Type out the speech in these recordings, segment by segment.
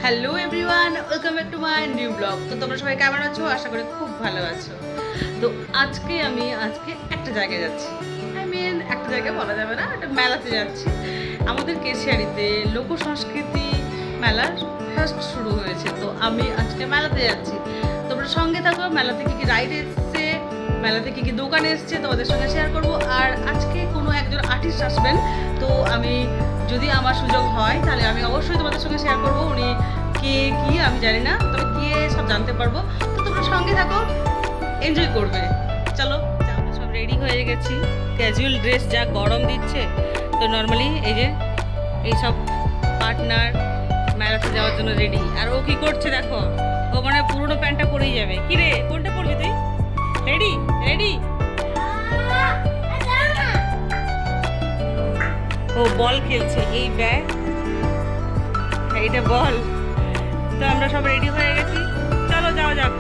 Hello everyone, welcome back to my new blog. তো তোমরা সবাই কেমন আছো? আশা করি খুব ভালো আছো। তো আজকে একটা জায়গায় যাচ্ছি। একটা জায়গায় বলা যাবে না, একটা মেলাতে যাচ্ছি। আমাদের কেশিয়ারিতে লোক সংস্কৃতি মেলা ফার্স্ট শুরু হয়েছে। তো আমি আজকে মেলাতে যাচ্ছি। তোমরা সঙ্গে থাকো। মেলাতে কী কী রাইড এসছে, মেলাতে কী কী দোকান এসছে তোমাদের সঙ্গে শেয়ার করব। আর আজকে কোনো একজন আর্টিস্ট আসবেন। তো আমি যদি আমার সুযোগ হয় তাহলে আমি অবশ্যই তোমাদের সঙ্গে শেয়ার করব। উনি কে কি আমি জানি না, তবে গিয়ে সব জানতে পারবো। তো তোমরা সঙ্গে থাকো, এনজয় করবে। চলো, আমরা সব রেডি হয়ে গেছি। ক্যাজুয়াল ড্রেস, যা গরম দিচ্ছে। তো নর্মালি এই যে এইসব পার্টনার মেলাতে যাওয়ার জন্য রেডি। আর ও কি করছে দেখো, ও মানে পুরোনো প্যান্টটা পরেই যাবে। কি রে, কোনটা পরবি তুই? Ready ready. ও বল খেলছে, এই ব্যাগ, এইটা বল। তো আমরা সব রেডি হয়ে গেছি, চলো যাওয়া যাক।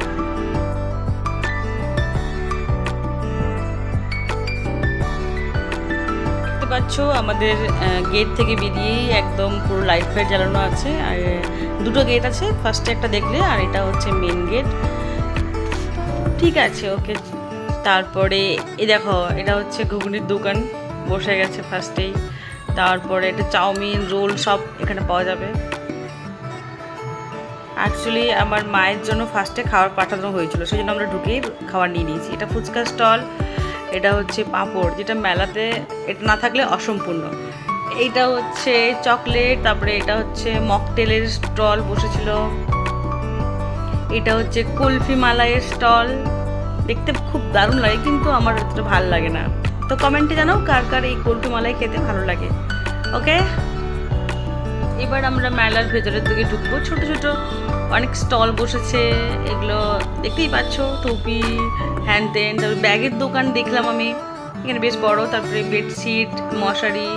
দেখতে পাচ্ছ আমাদের গেট থেকে বেরিয়েই একদম পুরো লাইট ফাইট জ্বালানো আছে। আর দুটো গেট আছে, ফার্স্টে একটা দেখলে, আর এটা হচ্ছে মেন গেট। ঠিক আছে, ওকে। তারপরে এই দেখো, এটা হচ্ছে ঘুগনির দোকান বসে গেছে ফার্স্টেই। তারপরে এটা চাউমিন, রোল সব এখানে পাওয়া যাবে। অ্যাকচুয়ালি আমার মায়ের জন্য ফার্স্টে খাবার পাঠানো হয়েছিল, সেই জন্য আমরা ঢুকেই খাবার নিয়ে নিয়েছি। এটা ফুচকা স্টল, এটা হচ্ছে পাঁপড়, যেটা মেলাতে এটা না থাকলে অসম্পূর্ণ। এইটা হচ্ছে চকলেট, তারপরে এটা হচ্ছে মকটেলের স্টল বসেছিল। এটা হচ্ছে কুলফি মালাইয়ের স্টল। দেখতে খুব দারুণ লাগে, কিন্তু আমার এতটা ভালো লাগে না। তো কমেন্টে জানাও কার কার এই কুলফি মালাই খেতে ভালো লাগে। ওকে, এবার আমরা মেলার ভেতরের দিকে ঢুকবো। ছোট ছোট অনেক স্টল বসেছে, এগুলো দেখতেই পাচ্ছ। টুপি, হ্যান্ড টেন, তারপরে ব্যাগের দোকান দেখলাম আমি এখানে বেশ বড়। তারপরে বেডশিট, মশারি,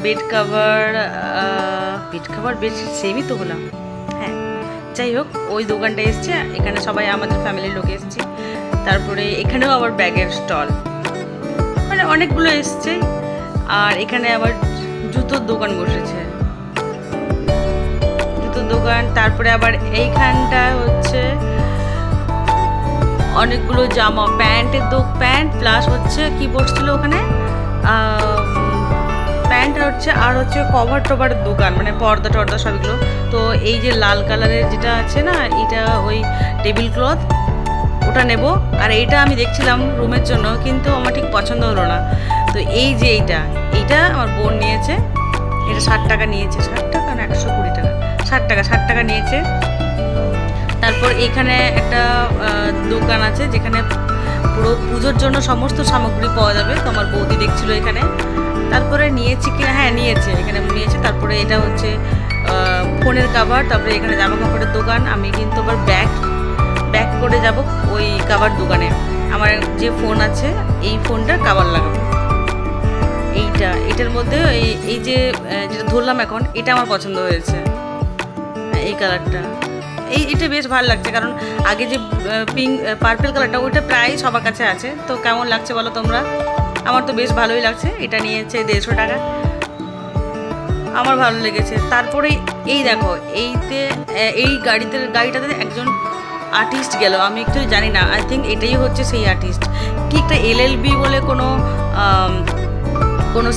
বেড কাভার বেডশিট সেমই তো হলাম। হ্যাঁ, যাই হোক, ওই দোকানটা এসছে। এখানে সবাই আমাদের ফ্যামিলির লোক এসছে। তারপরে এখানেও আবার ব্যাগের স্টল, মানে অনেকগুলো এসছে। আর এখানে আবার জুতোর দোকান বসেছে, দোকান। তারপরে আবার এইখানটা হচ্ছে অনেকগুলো জামা, প্যান্টের প্যান্ট প্লাস হচ্ছে কি বসছিল ওখানে, প্যান্ট আর হচ্ছে কভার টভারের দোকান, মানে পর্দা টর্দা সবগুলো। তো এই যে লাল কালারের যেটা আছে না, এটা ওই টেবিল ক্লথ, ওটা নেব। আর এইটা আমি দেখছিলাম রুমের জন্য, কিন্তু আমার ঠিক পছন্দ হলো না। তো এই যে এইটা আমার বোন নিয়েছে। এটা 60 টাকা নিয়েছে। 60 টাকা না 120 টাকা? 60 টাকা নিয়েছে। তারপর এখানে একটা দোকান আছে যেখানে পুরো পুজোর জন্য সমস্ত সামগ্রী পাওয়া যাবে। তো আমার বৌদি দেখছিল এখানে। তারপরে নিয়েছি কিনা, হ্যাঁ নিয়েছে, এখানে নিয়েছে। তারপরে এটা হচ্ছে ফোনের কাভার। তারপরে এখানে জামা কাপড়ের দোকান। আমি কিন্তু আবার ব্যাগ করে যাব ওই কাভার দোকানে। আমার যে ফোন আছে, এই ফোনটার কাভার লাগাবো। এটার মধ্যে এই যে যেটা ধরলাম এখন, এটা আমার পছন্দ হয়েছে, এই কালারটা। এটা বেশ ভালো লাগছে, কারণ আগে যে পার্পেল কালারটা, ওইটা প্রায় সবার কাছে আছে। তো কেমন লাগছে বলো তোমরা? আমার তো বেশ ভালোই লাগছে। এটা নিয়েছে 150 টাকা, আমার ভালো লেগেছে। তারপরে এই দেখো, এই গাড়িটাতে একজন আর্টিস্ট গেল, আমি একটু জানি না, আই থিঙ্ক এটাই হচ্ছে সেই আর্টিস্ট। কি একটা LLB বলে কোনো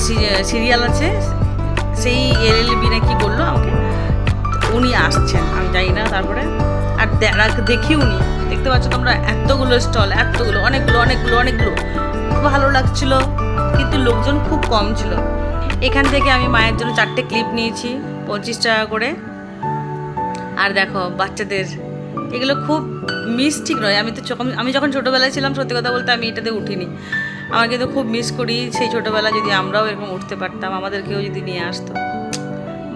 সিরিয়াল আছে, সেই LLB না কি বললো আমাকে, উনি আসছেন, আমি জানি না। তারপরে আর দেখি উনি, দেখতে পাচ্ছ তোমরা, এতগুলো স্টল, অনেকগুলো ভালো লাগছিল, কিন্তু লোকজন খুব কম ছিল। এখান থেকে আমি মায়ের জন্য 4টে ক্লিপ নিয়েছি 25 টাকা করে। আর দেখো বাচ্চাদের এগুলো খুব ঠিক নয়। আমি যখন ছোটোবেলায় ছিলাম, সত্যি কথা বলতে আমি এটাতে উঠিনি। আমার কিন্তু খুব মিস করি সেই ছোটোবেলা, যদি আমরাও এরকম উঠতে পারতাম, আমাদেরকেও যদি নিয়ে আসতো।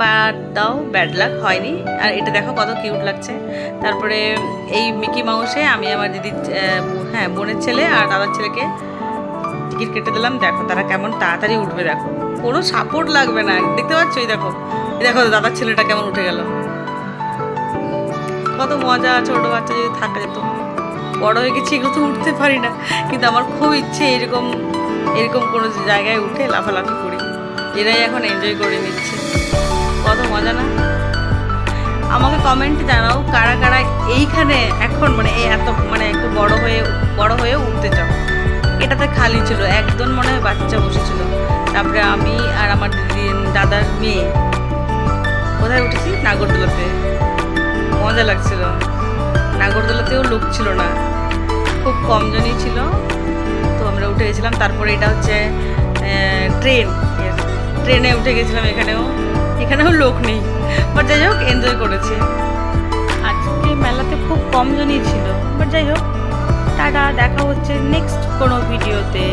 বাট দাও, ব্যাড লাক, হয়নি। আর এটা দেখো কত কিউট লাগছে। তারপরে এই মিকি মাউসে আমি আমার বোনের ছেলে আর দাদার ছেলেকে টিকিট কেটে দিলাম। দেখো তারা কেমন তাড়াতাড়ি উঠবে, দেখো কোনো সাপোর্ট লাগবে না। দেখতে পাচ্ছ, এই দেখো দাদার ছেলেটা কেমন উঠে গেল। কত মজা, ছোট বাচ্চা যদি থাকা যেত। বড় হয়ে গেছি, এগুলো তো উঠতে পারি না, কিন্তু আমার খুব ইচ্ছে এরকম কোনো জায়গায় উঠে লাফালাফি করি। এরাই এখন এনজয় করে নিচ্ছে, কত মজা না? আমাকে কমেন্ট জানাও কারা কারা এইখানে এখন মানে এই এত মানে একটু বড় হয়ে উঠতে চাও। এটাতে খালি ছিল, একজন মনে হয় বাচ্চা বসেছিল, তারপরে আমি আর আমার দাদার মেয়ে কোথায় উঠেছি, নাগরদোলাতে। মজা লাগছিল, নাগরদোলাতেও লোক ছিল না, খুব কমজনই ছিল। তো আমরা উঠে গেছিলাম। তারপরে এটা হচ্ছে ট্রেনে উঠে গেছিলাম। এখানেও লোক নেই, বাট যাই হোক এনজয় করেছি। আজকে মেলাতে খুব কমজনই ছিল, বাট যাই হোক টাটা, দেখা হচ্ছে নেক্সট কোনো ভিডিওতে।